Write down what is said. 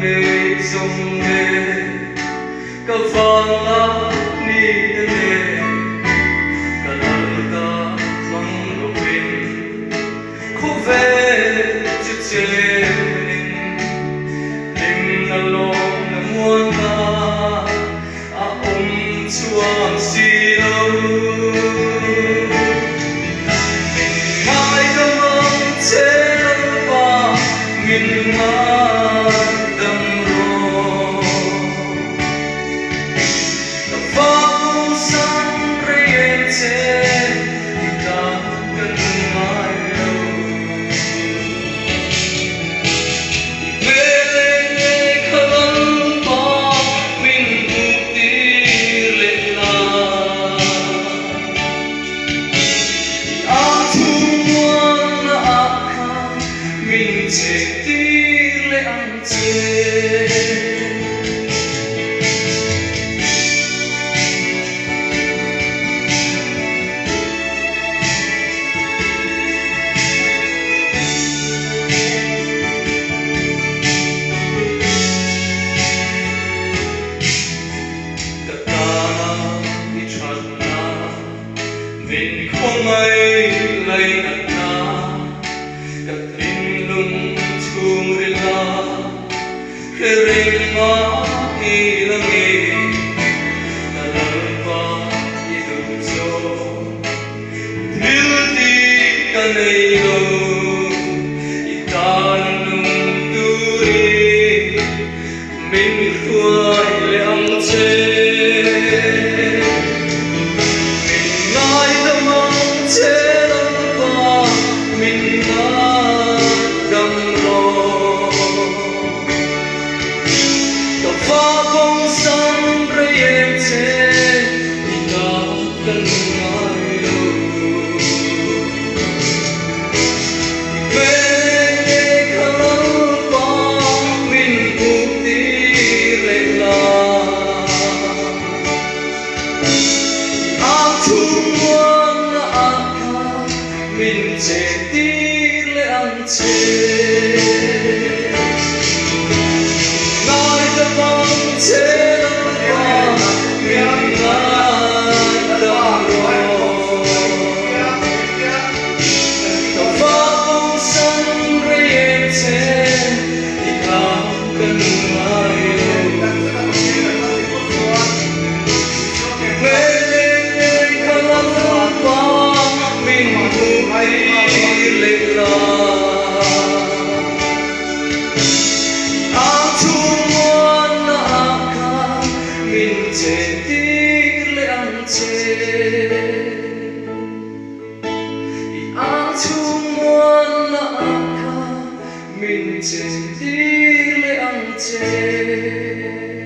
mê dòng nghề cả vàng lá ni nghề cả lần ta mong đồ vinh khúc về chữ chế nim na long na muôn ta chuang si lâu mình mãi tâm ông chế ba mình mãi tâm rô tập phong sang rê chế ta cần mãi lâu về lên nghe khăn ba mình mục tiêu lên mình chế tí lệ ăn chế tất cả đi chân na mình không ai lấy nặng kering ma ilangi talapa idunso dilti kanaylo itanung duri min khuai le ang che min ngai damang che lampa min ngai dam ro pha bóng sáng rơi trên ta cần mãi lâu về nghe khăn ba mình mục tí lệ là ác thu muôn ác khá mình chế tí lệ ăn chế chế lắm qua mình lại đau lòng tàu phá bóng sáng rơi trên thì ta cần mãi lâu mê lên khăn lắm qua mình mục tí lệ là mình chế tí lệ ăn chế áng chú muôn là mình chế tí lệ ăn chế